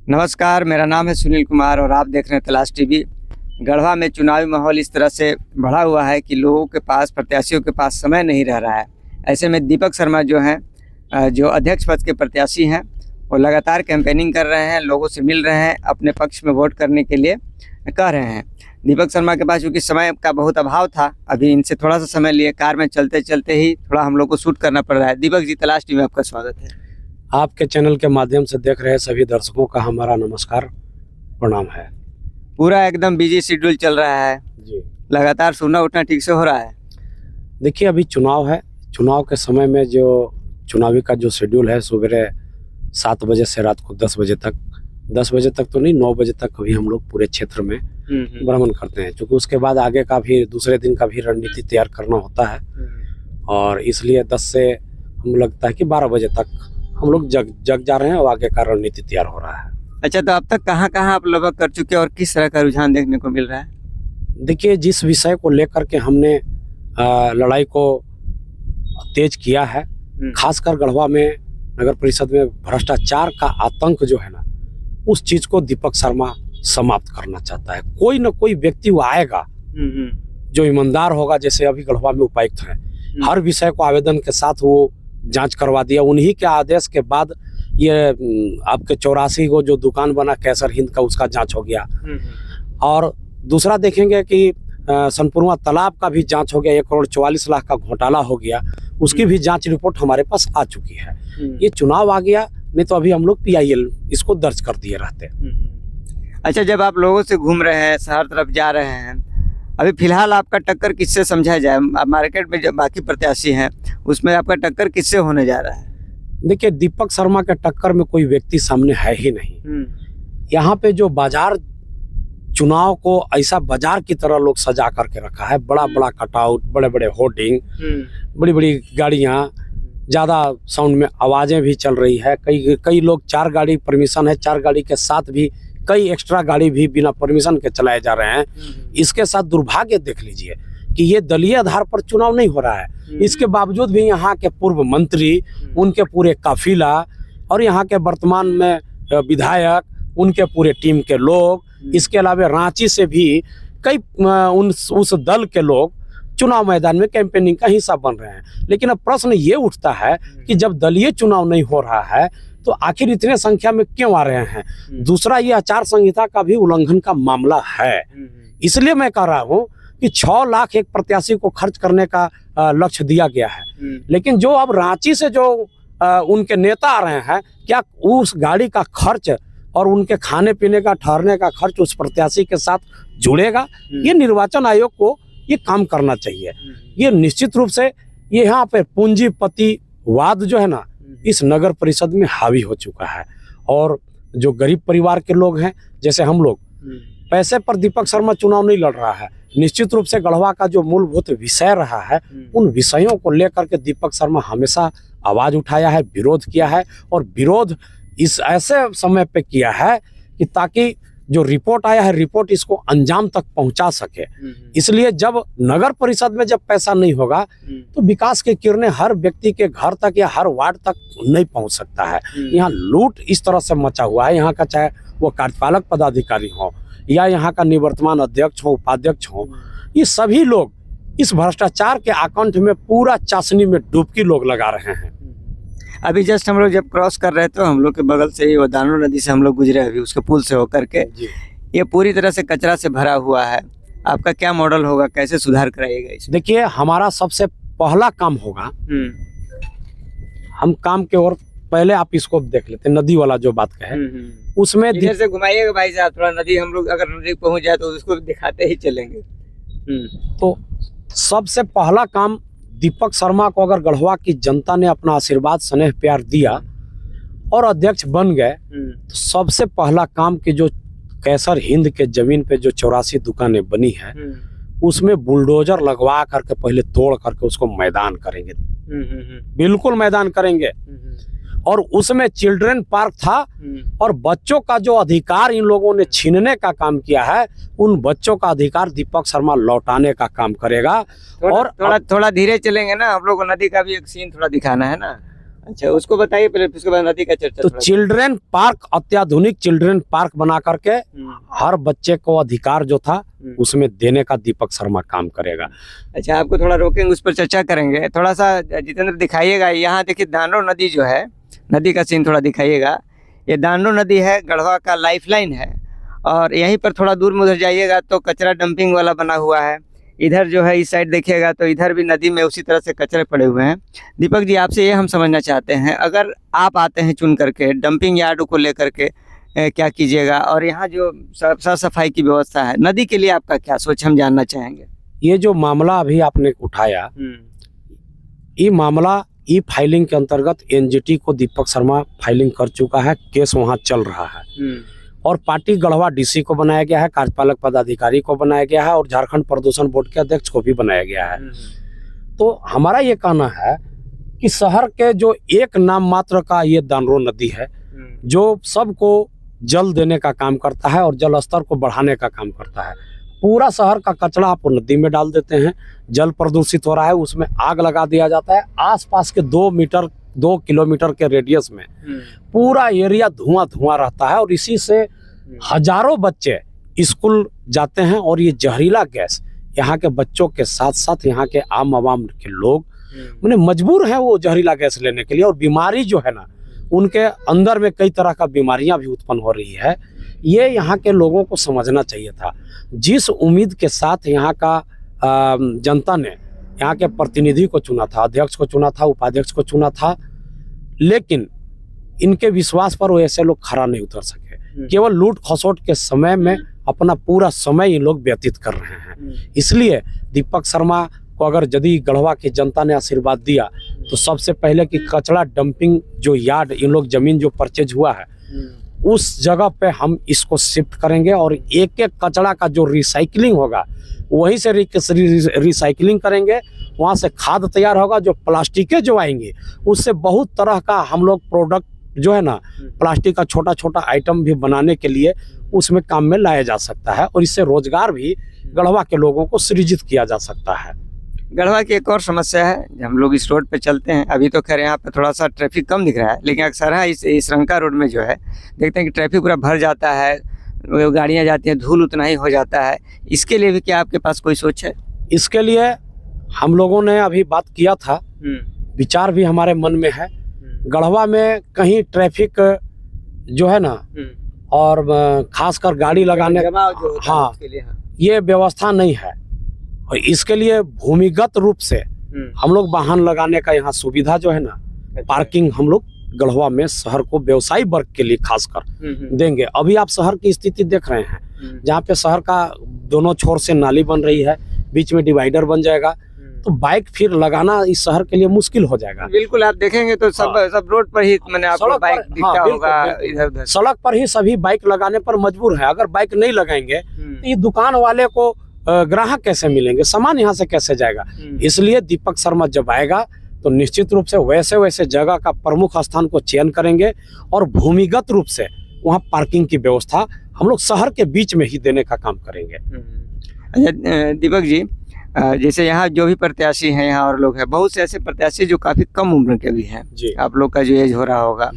नमस्कार, मेरा नाम है सुनील कुमार और आप देख रहे हैं तलाश टीवी। गढ़वा में चुनावी माहौल इस तरह से बढ़ा हुआ है कि लोगों के पास, प्रत्याशियों के पास समय नहीं रह रहा है। ऐसे में दीपक शर्मा जो हैं, जो अध्यक्ष पद के प्रत्याशी हैं, वो लगातार कैंपेनिंग कर रहे हैं, लोगों से मिल रहे हैं, अपने पक्ष में वोट करने के लिए कह रहे हैं। दीपक शर्मा के पास चूँकि समय का बहुत अभाव था, अभी इनसे थोड़ा सा समय लिए कार में चलते चलते ही थोड़ा हम लोग को शूट करना पड़ रहा है। दीपक जी, तलाश टीवी में आपका स्वागत है। आपके चैनल के माध्यम से देख रहे सभी दर्शकों का हमारा नमस्कार, प्रणाम है। पूरा एकदम बिजी शेड्यूल चल रहा है जी, लगातार सोना उठना ठीक से हो रहा है? देखिए अभी चुनाव है। चुनाव के समय में जो चुनावी का जो शेड्यूल है, सुबह 7 बजे से रात को 10 बजे तक, 10 बजे तक तो नहीं, 9 बजे तक अभी हम लोग पूरे क्षेत्र में भ्रमण करते हैं, क्योंकि उसके बाद आगे का भी दूसरे दिन का भी रणनीति तैयार करना होता है। और इसलिए 10 से हम लगता है कि 12 बजे तक हम लोग जग जा रहे हैं और आगे का रणनीति तैयार हो रहा है। अच्छा, तो अब तक कहाँ कहाँ आप लगभग कर चुके हैं और किस तरह का रुझान देखने को मिल रहा है? देखिए, जिस विषय को लेकर के हमने लड़ाई को तेज किया है, खासकर गढ़वा में नगर परिषद में भ्रष्टाचार का आतंक जो है ना, उस चीज को दीपक शर्मा समाप्त करना चाहता है। कोई न कोई व्यक्ति वो आएगा जो ईमानदार होगा। जैसे अभी गढ़वा में उपायुक्त है, हर विषय को आवेदन के साथ वो जांच करवा दिया। उन्हीं के आदेश के बाद ये आपके 84 को जो दुकान बना कैसर हिंद का, उसका जांच हो गया। और दूसरा देखेंगे कि सनपुरवा तालाब का भी जांच हो गया, 1,44,00,000 का घोटाला हो गया, उसकी भी जांच रिपोर्ट हमारे पास आ चुकी है। ये चुनाव आ गया, नहीं तो अभी हम लोग PIL इसको दर्ज कर दिए रहते। अच्छा, जब आप लोगों से घूम रहे हैं, शहर तरफ जा रहे हैं, अभी फिलहाल आपका टक्कर किससे समझा जाए? मार्केट में जो बाकी प्रत्याशी हैं, उसमें आपका टक्कर किससे होने जा रहा है? देखिए, दीपक शर्मा के टक्कर में कोई व्यक्ति सामने है ही नहीं। यहाँ पे जो बाजार, चुनाव को ऐसा बाजार की तरह लोग सजा करके रखा है। बड़ा बड़ा कटआउट, बड़े बड़े होर्डिंग, बड़ी बड़ी गाड़ियाँ, ज़्यादा साउंड में आवाज़ें भी चल रही है। कई लोग 4 गाड़ी परमिशन है, 4 गाड़ी के साथ भी कई एक्स्ट्रा गाड़ी भी बिना परमिशन के चलाए जा रहे हैं। इसके साथ दुर्भाग्य देख लीजिए कि ये दलीय आधार पर चुनाव नहीं हो रहा है। इसके बावजूद भी यहाँ के पूर्व मंत्री, उनके पूरे काफिला और यहाँ के वर्तमान में विधायक, उनके पूरे टीम के लोग, इसके अलावा रांची से भी कई उस दल के लोग चुनाव मैदान में कैंपेनिंग का हिस्सा बन रहे हैं। लेकिन अब प्रश्न ये उठता है कि जब दलीय चुनाव नहीं हो रहा है तो आखिर इतने संख्या में क्यों आ रहे हैं? दूसरा, ये आचार संहिता का भी उल्लंघन का मामला है। इसलिए मैं कह रहा हूँ कि 6 लाख एक प्रत्याशी को खर्च करने का लक्ष्य दिया गया है। लेकिन जो अब रांची से जो उनके नेता आ रहे हैं, क्या उस गाड़ी का खर्च और उनके खाने पीने का, ठहरने का खर्च उस प्रत्याशी के साथ जुड़ेगा? ये निर्वाचन आयोग को ये काम करना चाहिए। ये निश्चित रूप से ये यहाँ पे पूंजीपतिवाद जो है ना, इस नगर परिषद में हावी हो चुका है। और जो गरीब परिवार के लोग हैं, जैसे हम लोग, पैसे पर दीपक शर्मा चुनाव नहीं लड़ रहा है। निश्चित रूप से गढ़वा का जो मूलभूत विषय रहा है, उन विषयों को लेकर के दीपक शर्मा हमेशा आवाज उठाया है, विरोध किया है। और विरोध इस ऐसे समय पे किया है कि ताकि जो रिपोर्ट आया है, रिपोर्ट इसको अंजाम तक पहुंचा सके। इसलिए जब नगर परिषद में जब पैसा नहीं होगा तो विकास की किरणें हर व्यक्ति के घर तक या हर वार्ड तक नहीं पहुंच सकता है। यहाँ लूट इस तरह से मचा हुआ है। यहाँ का चाहे वो कार्यपालक पदाधिकारी हो या यहाँ का निवर्तमान अध्यक्ष हो, उपाध्यक्ष हो, ये सभी लोग इस भ्रष्टाचार के आकंठ में पूरा चाशनी में डुबकी लोग लगा रहे हैं। अभी जस्ट हम लोग जब क्रॉस कर रहे थे, हम लोग के बगल से ही वो दानो नदी से हम लोग गुजरे, अभी उसके पुल से होकर के, ये पूरी तरह से कचरा से भरा हुआ है। आपका क्या मॉडल होगा, कैसे सुधार कराइएगा इसमें? देखिए, हमारा सबसे पहला काम होगा, हम काम के और पहले आप इसको देख लेते हैं, नदी वाला जो बात कहे, उसमें इधर से घुमाइएगा भाई साहब थोड़ा। नदी हम लोग अगर नदी पहुंच जाए तो उसको दिखाते ही चलेंगे। तो सबसे पहला काम, दीपक शर्मा को अगर गढ़वा की जनता ने अपना आशीर्वाद, स्नेह, प्यार दिया और अध्यक्ष बन गए, तो सबसे पहला काम कि जो कैसर हिंद के जमीन पे जो 84 दुकानें बनी है, उसमें बुलडोजर लगवा करके पहले तोड़ करके उसको मैदान करेंगे। बिल्कुल मैदान करेंगे। और उसमें चिल्ड्रन पार्क था और बच्चों का जो अधिकार इन लोगों ने छीनने का काम किया है, उन बच्चों का अधिकार दीपक शर्मा लौटाने का काम करेगा। और थोड़ा धीरे चलेंगे ना, हम लोग को नदी का भी एक सीन थोड़ा दिखाना है ना। अच्छा, उसको बताइए पहले, उसके बाद नदी का चर्चा तो थोड़ा। चिल्ड्रन पार्क, अत्याधुनिक चिल्ड्रन पार्क बना करके हर बच्चे को अधिकार जो था उसमें देने का दीपक शर्मा काम करेगा। अच्छा, आपको थोड़ा रोकेंगे, उस पर चर्चा करेंगे। थोड़ा सा जितेंद्र दिखाइएगा, यहाँ देखिए दानरो नदी जो है, नदी का सीन थोड़ा दिखाइएगा। ये दानरो नदी है, गढ़वा का लाइफलाइन है, और यहीं पर थोड़ा दूर में उधर जाइएगा तो कचरा डंपिंग वाला बना हुआ है। इधर जो है इस साइड देखिएगा तो इधर भी नदी में उसी तरह से कचरे पड़े हुए हैं। दीपक जी, आपसे ये हम समझना चाहते हैं, अगर आप आते हैं चुन करके डंपिंग यार्ड को लेकर के, क्या कीजिएगा, और यहाँ जो साफ सफाई की व्यवस्था है, नदी के लिए आपका क्या सोच, हम जानना चाहेंगे। ये जो मामला अभी आपने उठाया, ये मामला ई फाइलिंग के अंतर्गत एनजीटी को दीपक शर्मा फाइलिंग कर चुका है, केस वहां चल रहा है, और पार्टी गढ़वा डीसी को बनाया गया है, कार्यपालक पदाधिकारी को बनाया गया है, और झारखंड प्रदूषण बोर्ड के अध्यक्ष को भी बनाया गया है। तो हमारा ये कहना है कि शहर के जो एक नाम मात्र का ये दानरो नदी है, जो सबको जल देने का काम करता है और जल स्तर को बढ़ाने का काम करता है। पूरा शहर का कचरा आप नदी में डाल देते हैं, जल प्रदूषित हो रहा है, उसमें आग लगा दिया जाता है। आसपास के 2 किलोमीटर के रेडियस में पूरा एरिया धुआं रहता है, और इसी से हजारों बच्चे स्कूल जाते हैं, और ये जहरीला गैस यहाँ के बच्चों के साथ साथ यहाँ के आम आवाम के लोग मैंने मजबूर हैं वो जहरीला गैस लेने के लिए, और बीमारी जो है ना, उनके अंदर में कई तरह का बीमारियां भी उत्पन्न हो रही है। ये यहाँ के लोगों को समझना चाहिए था। जिस उम्मीद के साथ यहाँ का जनता ने यहाँ के प्रतिनिधि को चुना था, अध्यक्ष को चुना था, उपाध्यक्ष को चुना था, लेकिन इनके विश्वास पर वो ऐसे लोग खरा नहीं उतर सके। केवल लूट खसोट के समय में अपना पूरा समय ये लोग व्यतीत कर रहे हैं। इसलिए दीपक शर्मा को अगर यदि गढ़वा की जनता ने आशीर्वाद दिया तो सबसे पहले कि कचरा डंपिंग जो यार्ड, इन लोग जमीन जो परचेज हुआ है उस जगह पे हम इसको शिफ्ट करेंगे, और एक एक कचरा का जो रिसाइकलिंग होगा वहीं से रिसाइकलिंग करेंगे। वहाँ से खाद तैयार होगा, जो प्लास्टिकें जो आएंगी उससे बहुत तरह का हम लोग प्रोडक्ट जो है ना, प्लास्टिक का छोटा छोटा आइटम भी बनाने के लिए उसमें काम में लाया जा सकता है, और इससे रोजगार भी गढ़वा के लोगों को सृजित किया जा सकता है। गढ़वा की एक और समस्या है, हम लोग इस रोड पे चलते हैं, अभी तो खैर यहाँ पे थोड़ा सा ट्रैफिक कम दिख रहा है, लेकिन अक्सर इस रंका रोड में जो है देखते हैं कि ट्रैफिक पूरा भर जाता है, गाड़ियाँ जाती हैं, धूल उतना ही हो जाता है। इसके लिए भी क्या आपके पास कोई सोच है? इसके लिए हम लोगों ने अभी बात किया था, विचार भी हमारे मन में है। गढ़वा में कहीं ट्रैफिक जो है ना, और खासकर गाड़ी लगाने हाँ, ये व्यवस्था नहीं है, और इसके लिए भूमिगत रूप से हम लोग वाहन लगाने का यहाँ सुविधा जो है ना, पार्किंग हम लोग गढ़वा में शहर को व्यवसायी वर्ग के लिए खासकर देंगे। अभी आप शहर की स्थिति देख रहे हैं, जहाँ पे शहर का दोनों छोर से नाली बन रही है, बीच में डिवाइडर बन जाएगा, तो बाइक फिर लगाना इस शहर के लिए मुश्किल हो जाएगा। बिल्कुल, आप देखेंगे तो सब रोड पर ही मैंने आपको बाइक दिखता होगा, इधर सड़क पर ही सभी बाइक लगाने पर मजबूर है। अगर बाइक नहीं लगाएंगे तो ये दुकान वाले को ग्राहक कैसे मिलेंगे, सामान यहाँ से कैसे जाएगा? इसलिए दीपक शर्मा जब आएगा तो निश्चित रूप से वैसे वैसे जगह का प्रमुख स्थान को चयन करेंगे, और भूमिगत रूप से वहाँ पार्किंग की व्यवस्था हम लोग शहर के बीच में ही देने का काम करेंगे। अच्छा दीपक जी, जैसे यहाँ जो भी प्रत्याशी हैं, यहाँ और लोग हैं, बहुत से ऐसे प्रत्याशी जो काफी कम उम्र के भी हैं, आप लोग का जो एज हो रहा होगा,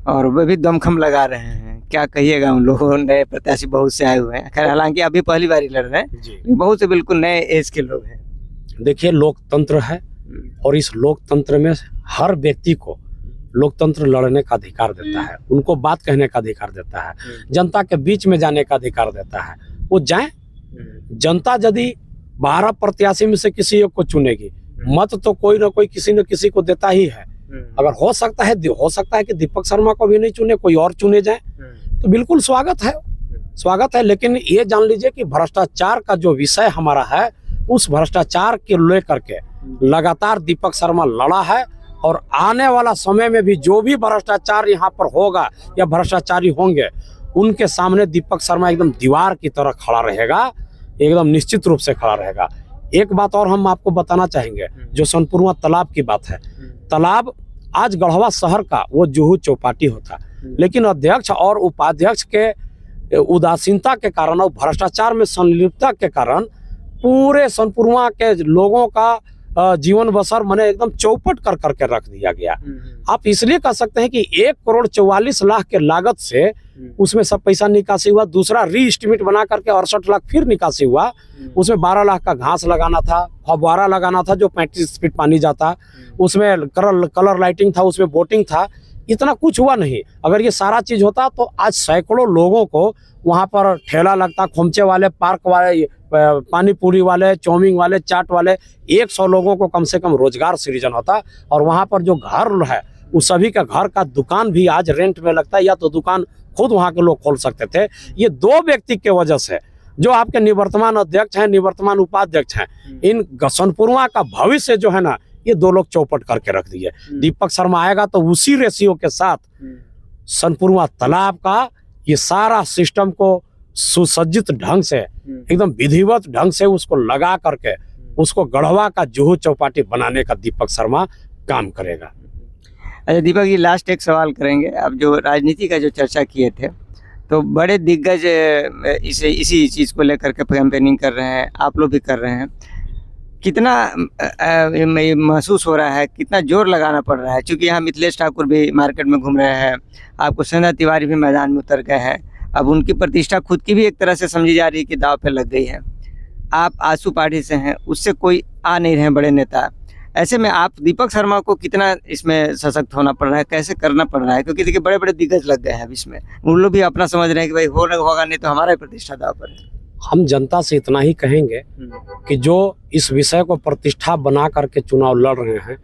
और वे भी दमखम लगा रहे हैं, क्या कहिएगा उन लोगों? नए प्रत्याशी बहुत से आए हुए हैं, खैर हालांकि अभी पहली बार लड़ रहे हैं, बहुत से बिल्कुल नए एज के लोग हैं। देखिए, लोकतंत्र है, और इस लोकतंत्र में हर व्यक्ति को लोकतंत्र लड़ने का अधिकार देता है, उनको बात कहने का अधिकार देता है, जनता के बीच में जाने का अधिकार देता है। वो जाए, जनता यदि 12 प्रत्याशी में से किसी एक को चुनेगी, मत तो कोई ना कोई किसी न किसी को देता ही है। अगर हो सकता है कि दीपक शर्मा को भी नहीं चुने, कोई और चुने जाए, तो बिल्कुल स्वागत है। लेकिन ये जान लीजिए कि भ्रष्टाचार का जो विषय हमारा है, उस भ्रष्टाचार के लेकर के लगातार दीपक शर्मा लड़ा है, और आने वाला समय में भी जो भी भ्रष्टाचार यहाँ पर होगा या भ्रष्टाचारी होंगे, उनके सामने दीपक शर्मा एकदम दीवार की तरह खड़ा रहेगा, एकदम निश्चित रूप से खड़ा रहेगा। एक बात और हम आपको बताना चाहेंगे, जो सोनपुरवा तालाब की बात है। तालाब आज गढ़वा शहर का वो जुहू चौपाटी होता, लेकिन अध्यक्ष और उपाध्यक्ष के उदासीनता के कारण और भ्रष्टाचार में संलिप्तता के कारण पूरे सोनपुरवा के लोगों का जीवन बसर मैंने एकदम चौपट कर करके रख दिया गया। आप इसलिए कह सकते हैं कि 1,44,00,000 के लागत से उसमें सब पैसा निकासी हुआ। दूसरा री एस्टिमेट बना करके 68 लाख फिर निकासी हुआ। उसमें 12 लाख का घास लगाना था, फव्वारा लगाना था जो 35 फीट पानी जाता, उसमें कलर लाइटिंग था, उसमें बोटिंग था। इतना कुछ हुआ नहीं। अगर ये सारा चीज होता तो आज सैकड़ों लोगों को वहां पर ठेला लगता, खोमचे वाले, पार्क वाले, पानी पूरी वाले, चाउमीन वाले, चाट वाले, 100 लोगों को कम से कम रोजगार सृजन होता। और वहां पर जो घर है उस सभी का घर का दुकान भी आज रेंट में लगता है, या तो दुकान खुद वहां के लोग खोल सकते थे। ये 2 व्यक्ति के वजह से, जो आपके निवर्तमान अध्यक्ष हैं, निवर्तमान उपाध्यक्ष हैं, इन सोनपुरवा का भविष्य जो है ना, ये 2 लोग चौपट करके रख दिए। दीपक शर्मा आएगा तो उसी रेशियो के साथ सोनपुरवा तालाब का ये सारा सिस्टम को सुसज्जित ढंग से, एकदम विधिवत ढंग से उसको लगा करके उसको गढ़वा का जुहू चौपाटी बनाने का दीपक शर्मा काम करेगा। अच्छा दीपक जी, लास्ट एक सवाल करेंगे। अब जो राजनीति का जो चर्चा किए थे, तो बड़े दिग्गज इसी चीज़ को लेकर के कैंपेनिंग कर रहे हैं, आप लोग भी कर रहे हैं। कितना महसूस हो रहा है, कितना जोर लगाना पड़ रहा है? क्योंकि यहाँ मिथिलेश ठाकुर भी मार्केट में घूम रहे हैं, आपको संजय तिवारी भी मैदान में उतर गए हैं। अब उनकी प्रतिष्ठा खुद की भी एक तरह से समझी जा रही है कि दांव पे लग गई है। आप आसू पार्टी से हैं, उससे कोई आ नहीं रहे बड़े नेता। ऐसे में आप दीपक शर्मा को कितना इसमें सशक्त होना पड़ रहा है, कैसे करना पड़ रहा है? क्योंकि देखिए बड़े बड़े दिग्गज लग गए हैं अब इसमें, उन लोग भी अपना समझ रहे हैं कि भाई होगा नहीं तो हमारा ही प्रतिष्ठा दांव पर है। हम जनता से इतना ही कहेंगे कि जो इस विषय को प्रतिष्ठा बना करके चुनाव लड़ रहे हैं,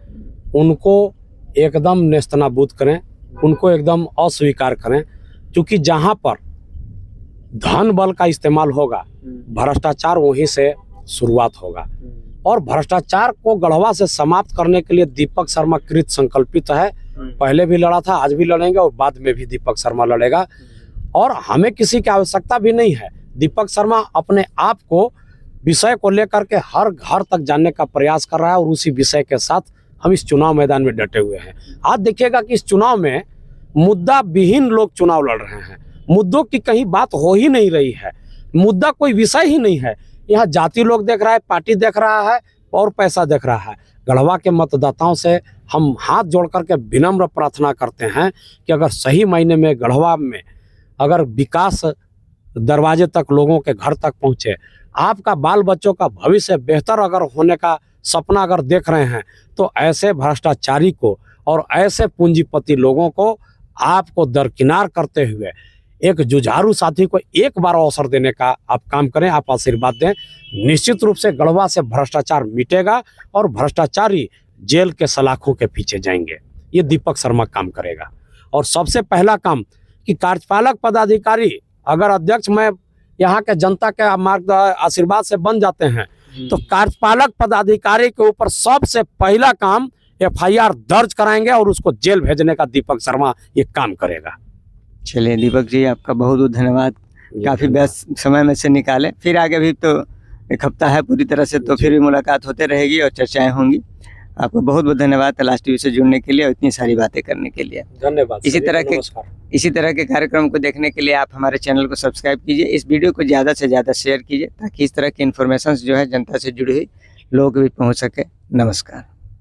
उनको एकदम नेस्तनाबूद करें, उनको एकदम अस्वीकार करें। क्योंकि जहां पर धन बल का इस्तेमाल होगा, भ्रष्टाचार वहीं से शुरुआत होगा। और भ्रष्टाचार को गढ़वा से समाप्त करने के लिए दीपक शर्मा कृत संकल्पित है। पहले भी लड़ा था, आज भी लड़ेंगे और बाद में भी दीपक शर्मा लड़ेगा। और हमें किसी की आवश्यकता भी नहीं है। दीपक शर्मा अपने आप को विषय को लेकर के हर घर तक जानने का प्रयास कर रहा है और उसी विषय के साथ हम इस चुनाव मैदान में डटे हुए हैं। आज देखिएगा कि इस चुनाव में मुद्दा विहीन लोग चुनाव लड़ रहे हैं। मुद्दों की कहीं बात हो ही नहीं रही है, मुद्दा कोई विषय ही नहीं है। यहाँ जाति लोग देख रहा है, पार्टी देख रहा है और पैसा देख रहा है। गढ़वा के मतदाताओं से हम हाथ जोड़ करके विनम्र प्रार्थना करते हैं कि अगर सही मायने में गढ़वा में अगर विकास दरवाजे तक, लोगों के घर तक पहुँचे, आपका बाल बच्चों का भविष्य बेहतर अगर होने का सपना अगर देख रहे हैं, तो ऐसे भ्रष्टाचारी को और ऐसे पूंजीपति लोगों को आपको दरकिनार करते हुए एक जुझारू साथी को एक बार अवसर देने का आप काम करें, आप आशीर्वाद दें। निश्चित रूप से गढ़वा से भ्रष्टाचार मिटेगा और भ्रष्टाचारी जेल के सलाखों के पीछे जाएंगे। ये दीपक शर्मा काम करेगा। और सबसे पहला काम कि कार्यपालक पदाधिकारी, अगर अध्यक्ष में यहाँ के जनता के मार्ग आशीर्वाद से बन जाते हैं, तो कार्यपालक पदाधिकारी के ऊपर सबसे पहला काम FIR दर्ज कराएंगे और उसको जेल भेजने का दीपक शर्मा ये काम करेगा। चलिए दीपक जी, आपका बहुत बहुत धन्यवाद, काफ़ी व्यस्त समय में से निकाले। फिर आगे भी तो एक हफ्ता है पूरी तरह से, तो फिर भी मुलाकात होते रहेगी और चर्चाएं होंगी। आपको बहुत बहुत धन्यवाद तलाश टीवी से जुड़ने के लिए और इतनी सारी बातें करने के लिए। धन्यवाद। इसी तरह के कार्यक्रम को देखने के लिए आप हमारे चैनल को सब्सक्राइब कीजिए, इस वीडियो को ज़्यादा से ज़्यादा शेयर कीजिए, ताकि इस तरह की इन्फॉर्मेशन जो है जनता से जुड़ी हुई लोगों को भी पहुँच सके। नमस्कार।